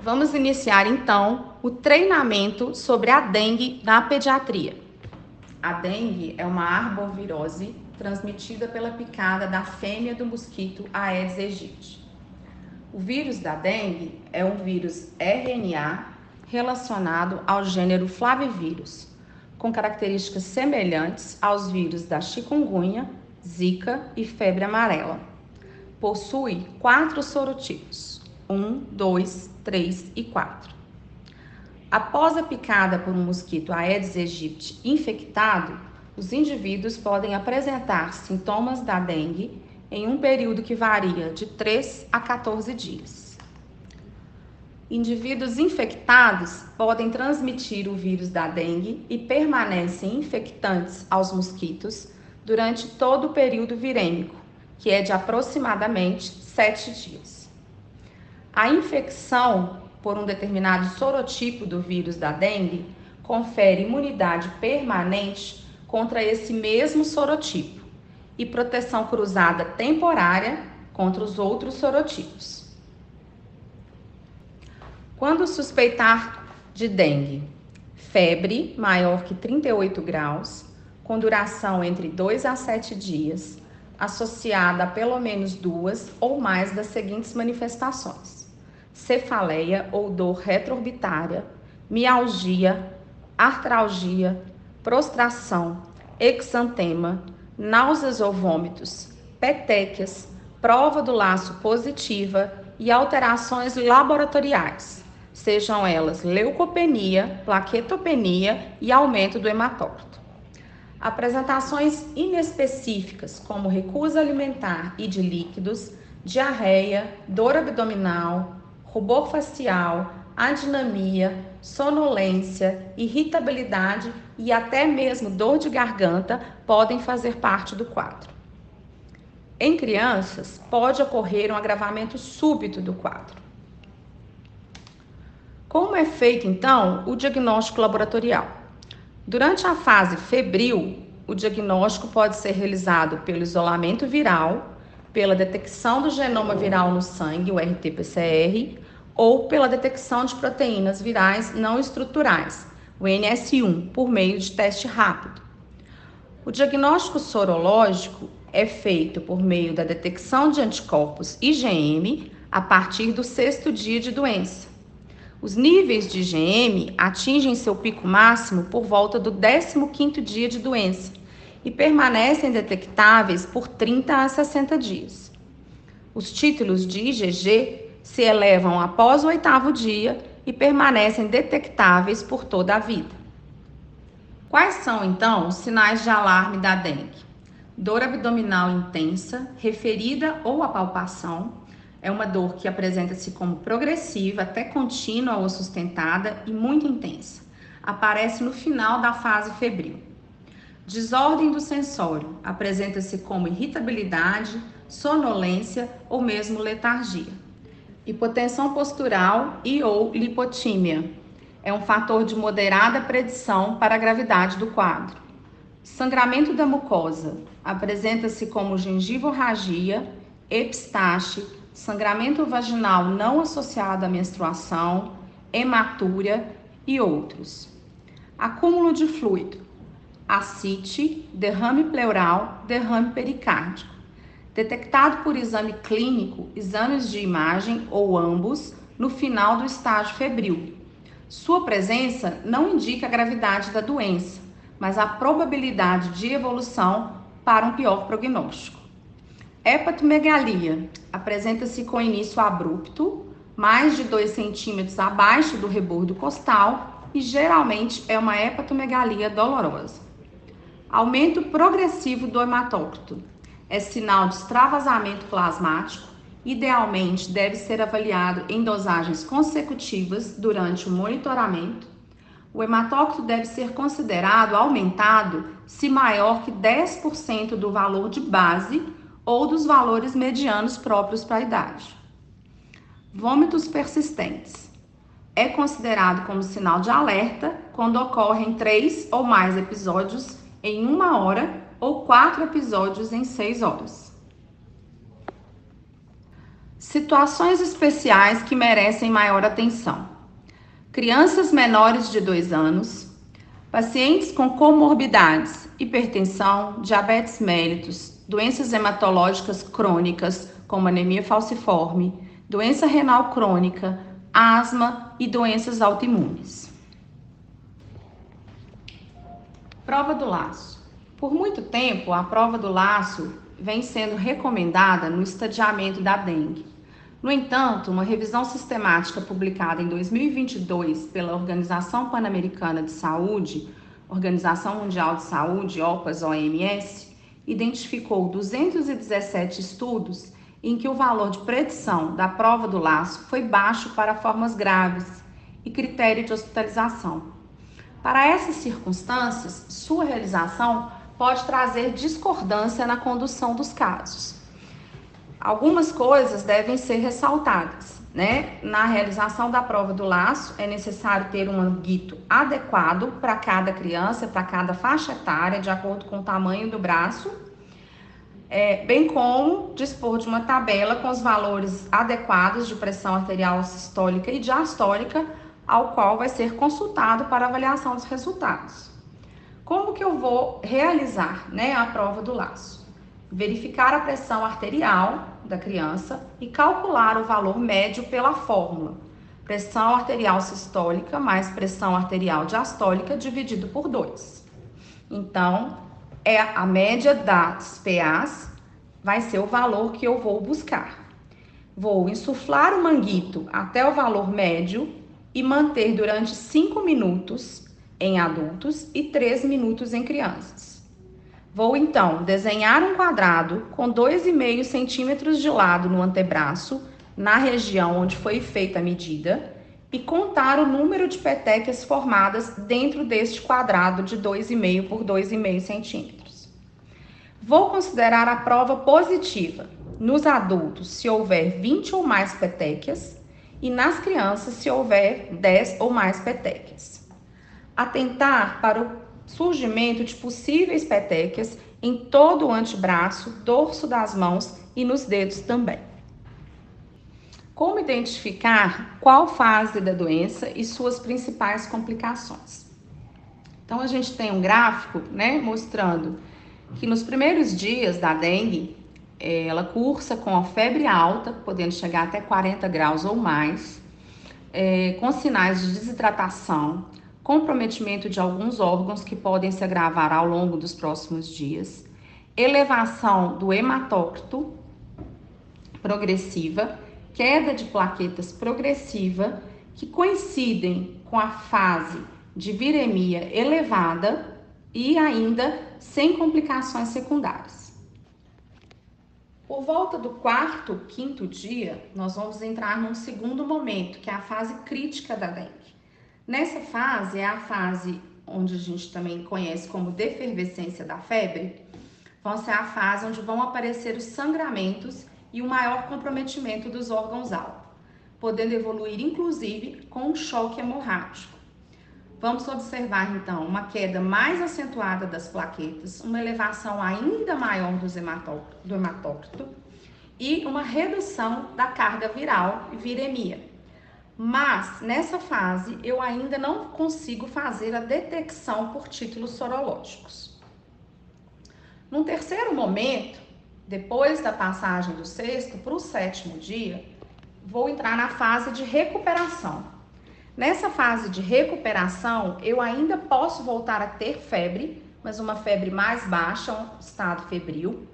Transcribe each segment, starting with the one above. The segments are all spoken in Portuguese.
Vamos iniciar então o treinamento sobre a dengue na pediatria. A dengue é uma arbovirose transmitida pela picada da fêmea do mosquito Aedes aegypti. O vírus da dengue é um vírus RNA relacionado ao gênero Flavivírus, com características semelhantes aos vírus da chikungunya, zika e febre amarela. Possui 4 sorotipos: 1, 2, 3 e 4. Após a picada por um mosquito Aedes aegypti infectado, os indivíduos podem apresentar sintomas da dengue em um período que varia de 3 a 14 dias. Indivíduos infectados podem transmitir o vírus da dengue e permanecem infectantes aos mosquitos durante todo o período virêmico, que é de aproximadamente 7 dias. A infecção por um determinado sorotipo do vírus da dengue confere imunidade permanente contra esse mesmo sorotipo e proteção cruzada temporária contra os outros sorotipos. Quando suspeitar de dengue, febre maior que 38 graus, com duração entre 2 a 7 dias, associada a pelo menos 2 ou mais das seguintes manifestações: cefaleia ou dor retroorbitária, mialgia, artralgia, prostração, exantema, náuseas ou vômitos, petequias, prova do laço positiva e alterações laboratoriais, sejam elas leucopenia, plaquetopenia e aumento do hematócrito. Apresentações inespecíficas, como recusa alimentar e de líquidos, diarreia, dor abdominal, rubor facial, adinamia, sonolência, irritabilidade e até mesmo dor de garganta podem fazer parte do quadro. Em crianças, pode ocorrer um agravamento súbito do quadro. Como é feito, então, o diagnóstico laboratorial? Durante a fase febril, o diagnóstico pode ser realizado pelo isolamento viral, pela detecção do genoma viral no sangue, o RT-PCR, ou pela detecção de proteínas virais não estruturais, o NS1, por meio de teste rápido. O diagnóstico sorológico é feito por meio da detecção de anticorpos IgM a partir do 6º dia de doença. Os níveis de IgM atingem seu pico máximo por volta do 15º dia de doença e permanecem detectáveis por 30 a 60 dias. Os títulos de IgG se elevam após o 8º dia e permanecem detectáveis por toda a vida. Quais são, então, os sinais de alarme da dengue? Dor abdominal intensa, referida ou a palpação. É uma dor que apresenta-se como progressiva, até contínua ou sustentada e muito intensa. Aparece no final da fase febril. Desordem do sensório. Apresenta-se como irritabilidade, sonolência ou mesmo letargia. Hipotensão postural e ou lipotímia. É um fator de moderada predição para a gravidade do quadro. Sangramento da mucosa. Apresenta-se como gengivorragia, epistaxe, sangramento vaginal não associado à menstruação, hematúria e outros. Acúmulo de fluido, ascite, derrame pleural, derrame pericárdico. Detectado por exame clínico, exames de imagem ou ambos no final do estágio febril. Sua presença não indica a gravidade da doença, mas a probabilidade de evolução para um pior prognóstico. Hepatomegalia apresenta-se com início abrupto, mais de 2 centímetros abaixo do rebordo costal e geralmente é uma hepatomegalia dolorosa. Aumento progressivo do hematócrito é sinal de extravasamento plasmático. Idealmente deve ser avaliado em dosagens consecutivas durante o monitoramento. O hematócrito deve ser considerado aumentado se maior que 10% do valor de base ou dos valores medianos próprios para a idade. Vômitos persistentes. É considerado como sinal de alerta quando ocorrem 3 ou mais episódios em 1 hora ou 4 episódios em 6 horas. Situações especiais que merecem maior atenção: crianças menores de 2 anos, pacientes com comorbidades, hipertensão, diabetes mellitus, doenças hematológicas crônicas, como anemia falciforme, doença renal crônica, asma e doenças autoimunes. Prova do laço. Por muito tempo, a prova do laço vem sendo recomendada no estadiamento da dengue. No entanto, uma revisão sistemática publicada em 2022 pela Organização Pan-Americana de Saúde, Organização Mundial de Saúde, OPAS-OMS, identificou 217 estudos em que o valor de predição da prova do laço foi baixo para formas graves e critério de hospitalização. Para essas circunstâncias, sua realização pode trazer discordância na condução dos casos. Algumas coisas devem ser ressaltadas, né? Na realização da prova do laço, é necessário ter um manguito adequado para cada criança, para cada faixa etária, de acordo com o tamanho do braço, bem como dispor de uma tabela com os valores adequados de pressão arterial sistólica e diastólica, ao qual vai ser consultado para avaliação dos resultados. Como que eu vou realizar, né, a prova do laço? Verificar a pressão arterial da criança e calcular o valor médio pela fórmula. Pressão arterial sistólica mais pressão arterial diastólica dividido por 2. Então, a média das PAs vai ser o valor que eu vou buscar. Vou insuflar o manguito até o valor médio e manter durante 5 minutos em adultos e 3 minutos em crianças. Vou, então, desenhar um quadrado com 2,5 centímetros de lado no antebraço, na região onde foi feita a medida, e contar o número de petequias formadas dentro deste quadrado de 2,5 por 2,5 centímetros. Vou considerar a prova positiva nos adultos se houver 20 ou mais petequias e nas crianças se houver 10 ou mais petequias. Atentar para o surgimento de possíveis petequias em todo o antebraço, dorso das mãos e nos dedos também. Como identificar qual fase da doença e suas principais complicações? Então, a gente tem um gráfico, né, mostrando que nos primeiros dias da dengue, ela cursa com a febre alta, podendo chegar até 40 graus ou mais, com sinais de desidratação, comprometimento de alguns órgãos que podem se agravar ao longo dos próximos dias, elevação do hematócrito progressiva, queda de plaquetas progressiva, que coincidem com a fase de viremia elevada e ainda sem complicações secundárias. Por volta do 4º, 5º dia, nós vamos entrar num segundo momento, que é a fase crítica da dengue. Nessa fase, é a fase onde a gente também conhece como defervescência da febre, vão ser a fase onde vão aparecer os sangramentos e o maior comprometimento dos órgãos-alvo, podendo evoluir inclusive com um choque hemorrágico. Vamos observar então uma queda mais acentuada das plaquetas, uma elevação ainda maior do hematócrito e uma redução da carga viral e viremia. Mas, nessa fase, eu ainda não consigo fazer a detecção por títulos sorológicos. Num terceiro momento, depois da passagem do 6º para o 7º dia, vou entrar na fase de recuperação. Nessa fase de recuperação, eu ainda posso voltar a ter febre, mas uma febre mais baixa, um estado febril.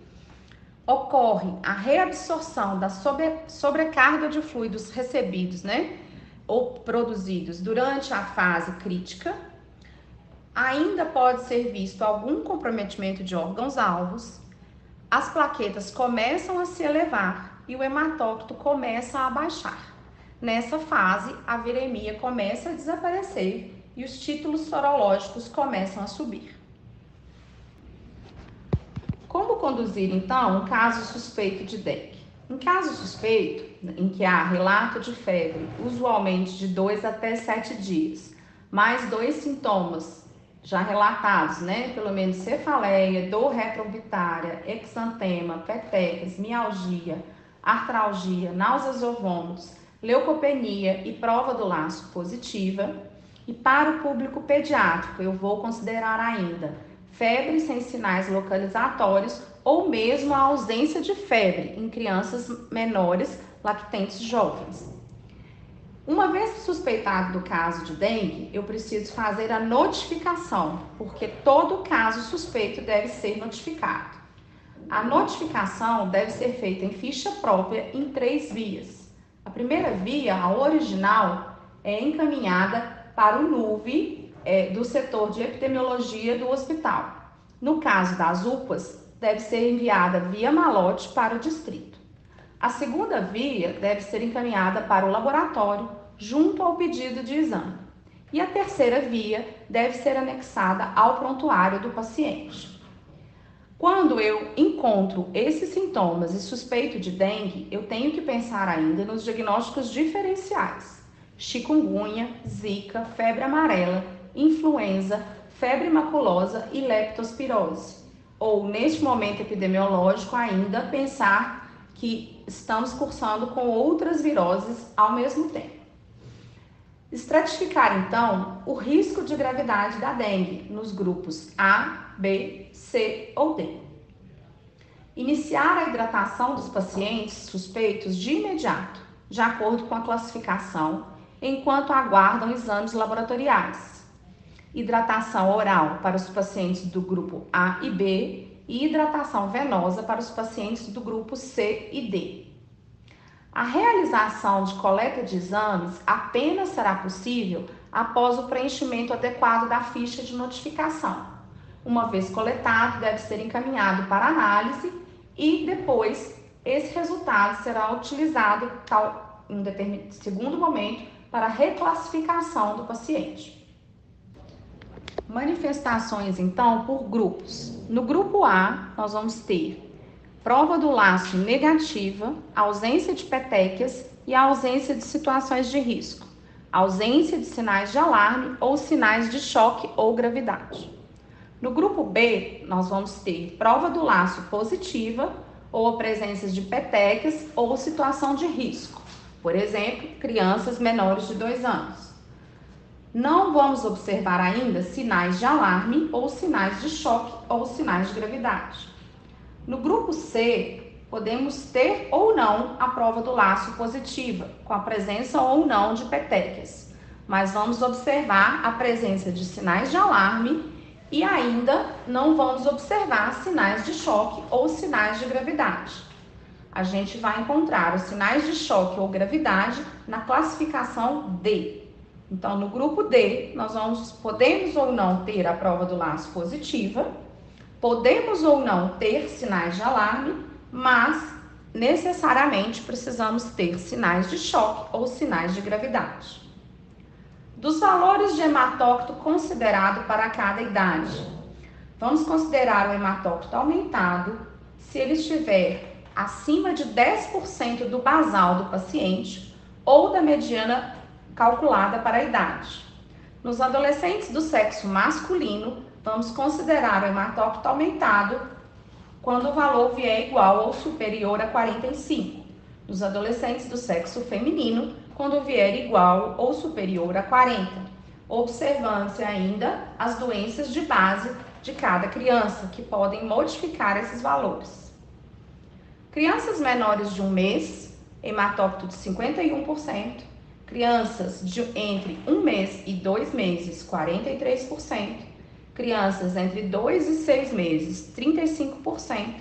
Ocorre a reabsorção da sobrecarga de fluidos recebidos, né, ou produzidos durante a fase crítica. Ainda pode ser visto algum comprometimento de órgãos-alvos, as plaquetas começam a se elevar e o hematócrito começa a baixar. Nessa fase, a viremia começa a desaparecer e os títulos sorológicos começam a subir. Como conduzir, então, um caso suspeito de dengue? Em caso suspeito, em que há relato de febre, usualmente de 2 até 7 dias, mais 2 sintomas já relatados, né? Pelo menos cefaleia, dor retroorbitária, exantema, petequias, mialgia, artralgia, náuseas ou vômitos, leucopenia e prova do laço positiva. E para o público pediátrico, eu vou considerar ainda febre sem sinais localizatórios ou mesmo a ausência de febre em crianças menores, lactentes jovens. Uma vez suspeitado do caso de dengue, eu preciso fazer a notificação, porque todo caso suspeito deve ser notificado. A notificação deve ser feita em ficha própria em 3 vias. A primeira via, a original, é encaminhada para o NUV do setor de epidemiologia do hospital. No caso das UPAs, deve ser enviada via malote para o distrito. A segunda via deve ser encaminhada para o laboratório, junto ao pedido de exame. E a terceira via deve ser anexada ao prontuário do paciente. Quando eu encontro esses sintomas e suspeito de dengue, eu tenho que pensar ainda nos diagnósticos diferenciais: chikungunya, zika, febre amarela, influenza, febre maculosa e leptospirose. Ou, neste momento epidemiológico, ainda pensar que estamos cursando com outras viroses ao mesmo tempo. Estratificar, então, o risco de gravidade da dengue nos grupos A, B, C ou D. Iniciar a hidratação dos pacientes suspeitos de imediato, de acordo com a classificação, enquanto aguardam exames laboratoriais. Hidratação oral para os pacientes do grupo A e B e hidratação venosa para os pacientes do grupo C e D. A realização de coleta de exames apenas será possível após o preenchimento adequado da ficha de notificação. Uma vez coletado, deve ser encaminhado para análise e depois esse resultado será utilizado em um segundo momento para a reclassificação do paciente. Manifestações, então, por grupos. No grupo A, nós vamos ter prova do laço negativa, ausência de petequias e ausência de situações de risco, ausência de sinais de alarme ou sinais de choque ou gravidade. No grupo B, nós vamos ter prova do laço positiva ou a presença de petequias ou situação de risco, por exemplo, crianças menores de 2 anos. Não vamos observar ainda sinais de alarme ou sinais de choque ou sinais de gravidade. No grupo C, podemos ter ou não a prova do laço positiva, com a presença ou não de petequias, mas vamos observar a presença de sinais de alarme e ainda não vamos observar sinais de choque ou sinais de gravidade. A gente vai encontrar os sinais de choque ou gravidade na classificação D. Então, no grupo D, podemos ou não ter a prova do laço positiva, podemos ou não ter sinais de alarme, mas necessariamente precisamos ter sinais de choque ou sinais de gravidade. Dos valores de hematócrito considerado para cada idade, vamos considerar o hematócrito aumentado se ele estiver acima de 10% do basal do paciente ou da mediana calculada para a idade. Nos adolescentes do sexo masculino, vamos considerar o hematócrito aumentado quando o valor vier igual ou superior a 45. Nos adolescentes do sexo feminino, quando vier igual ou superior a 40. Observando-se ainda as doenças de base de cada criança, que podem modificar esses valores. Crianças menores de 1 mês, hematócrito de 51%. Crianças entre 1 mês e 2 meses, 43%. Crianças entre 2 e 6 meses, 35%.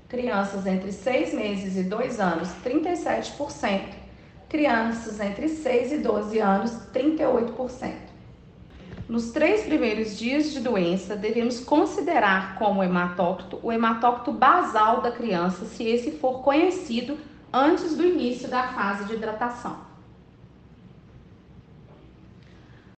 Crianças entre 6 meses e 2 anos, 37%. Crianças entre 6 e 12 anos, 38%. Nos 3 primeiros dias de doença, devemos considerar como hematócrito o hematócrito basal da criança, se esse for conhecido antes do início da fase de hidratação.